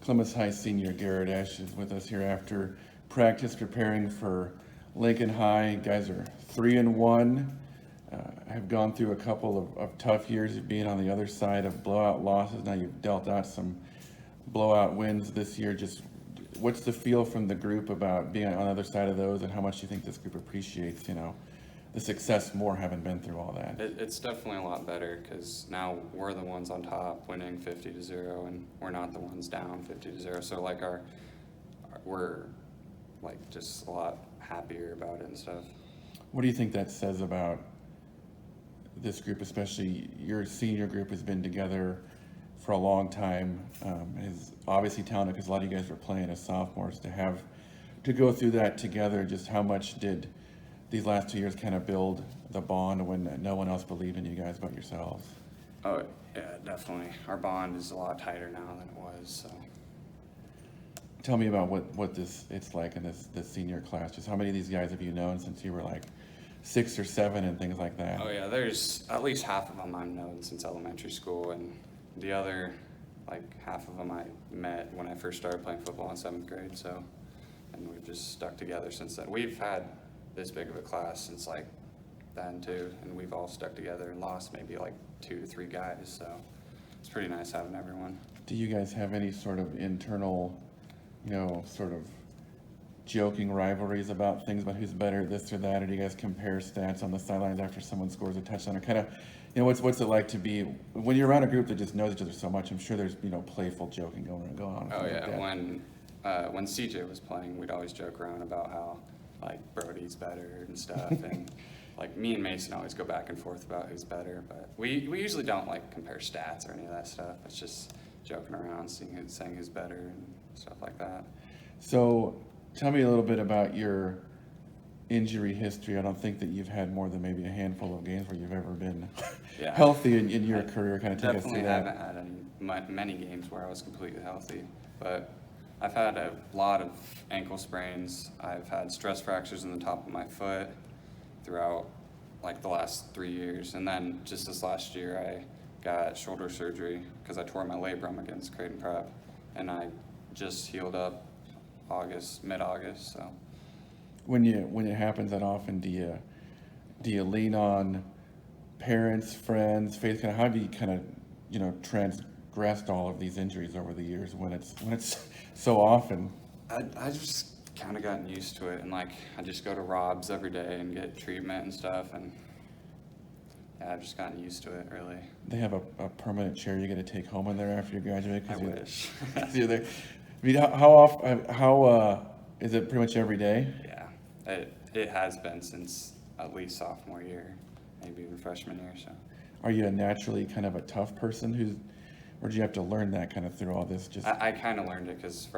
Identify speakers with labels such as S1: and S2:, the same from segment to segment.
S1: Plymouth High senior Garrett Esch is with us here after practice preparing for Lincoln High. You guys are 3-1. Have gone through a couple of tough years of being on the other side of blowout losses. Now you've dealt out some blowout wins this year. Just what's the feel from the group about being on the other side of those, and how much do you think this group appreciates, the success more having been through all that?
S2: It's definitely a lot better because now we're the ones on top winning 50-0, and we're not the ones down 50-0. So like we're like just a lot happier about it and stuff.
S1: What do you think that says about this group, especially your senior group has been together for a long time, is obviously talented because a lot of you guys were playing as sophomores. To go through that together, just how much did these last 2 years kind of build the bond when no one else believed in you guys but yourselves?
S2: Oh yeah, definitely. Our bond is a lot tighter now than it was. So
S1: tell me about what it's like in this senior class. Just how many of these guys have you known since you were like 6 or 7 and things like that?
S2: Oh yeah, there's at least half of them I've known since elementary school, and the other like half of them I met when I first started playing football in 7th grade. So, and we've just stuck together since then. We've had this big of a class since like then too, and we've all stuck together and lost maybe like 2 to 3 guys. So it's pretty nice having everyone.
S1: Do you guys have any sort of internal, sort of joking rivalries about things, about who's better at this or that, or do you guys compare stats on the sidelines after someone scores a touchdown, or kind of, what's it like to be when you're around a group that just knows each other so much? I'm sure there's playful joking going on.
S2: Oh yeah, when CJ was playing, we'd always joke around about how like Brody's better and stuff, and like me and Mason always go back and forth about who's better, but we usually don't like compare stats or any of that stuff. It's just joking around, saying who's better and stuff like that.
S1: So tell me a little bit about your injury history. I don't think that you've had more than maybe a handful of games where you've ever been healthy in your career. Kind of take us through that.
S2: Definitely haven't had many games where I was completely healthy, but I've had a lot of ankle sprains. I've had stress fractures in the top of my foot throughout like the last 3 years, and then just this last year I got shoulder surgery because I tore my labrum against Creighton Prep, and I just healed up mid-August. So
S1: when it happens that often, do you lean on parents, friends, faith? Kind of how do you kind of transgressed all of these injuries over the years when it's so often?
S2: I just kind of gotten used to it, and like I just go to Rob's every day and get treatment and stuff, and yeah, I've just gotten used to it, really.
S1: They have a permanent chair you get to take home in there after you graduate?
S2: I wish.
S1: You're there. I mean, how is it pretty much every day?
S2: Yeah, it has been since at least sophomore year, maybe even freshman year. So,
S1: are you a naturally kind of a tough person or did you have to learn that kind of through all this?
S2: I kind of learned it because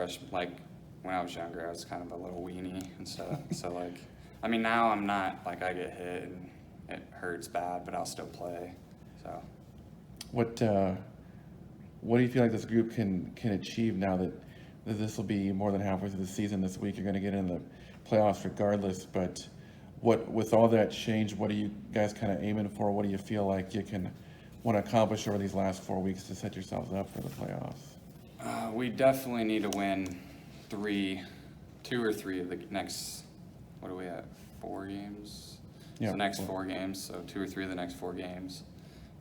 S2: when I was younger, I was kind of a little weenie and stuff. So like, I mean, now I'm not, like I get hit and it hurts bad, but I'll still play. So,
S1: what do you feel like this group can achieve now that this will be more than halfway through the season this week? You're going to get in the playoffs regardless, but with all that change, what are you guys kind of aiming for? What do you feel like you want to accomplish over these last 4 weeks to set yourselves up for the playoffs?
S2: We definitely need to win 2 or 3 of the next, what are we at, 4 games?
S1: Yeah.
S2: So next 4 games, so 2 or 3 of the next 4 games.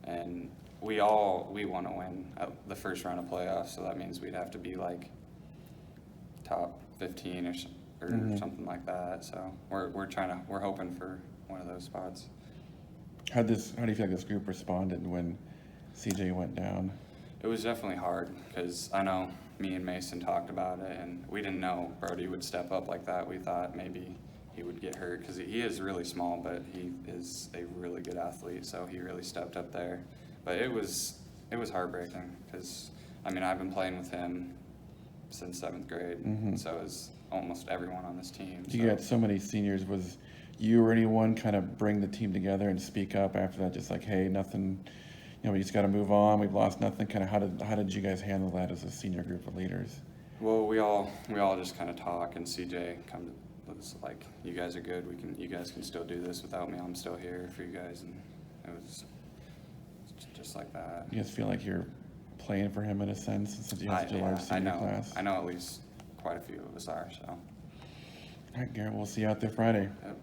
S2: And we want to win the first round of playoffs, so that means we'd have to be like top 15 or something like that. So we're hoping for one of those spots.
S1: How do you feel like this group responded when CJ went down?
S2: It was definitely hard because I know me and Mason talked about it, and we didn't know Brody would step up like that. We thought maybe he would get hurt because he is really small, but he is a really good athlete, so he really stepped up there. But it was heartbreaking because, I mean, I've been playing with him since 7th grade, and so is almost everyone on this team.
S1: You got so many seniors. Was you or anyone kind of bring the team together and speak up after that? Just like, hey, nothing, we just got to move on. We've lost nothing. Kind of how did you guys handle that as a senior group of leaders?
S2: Well, we all just kind of talk, and CJ was like, you guys are good. You guys can still do this without me. I'm still here for you guys, and it was just like that.
S1: You guys feel like you're playing for him in a sense, since he has such a large
S2: I
S1: senior
S2: know,
S1: class.
S2: I know at least quite a few of us are, so.
S1: All right, Garrett, we'll see you out there Friday.
S2: Yep.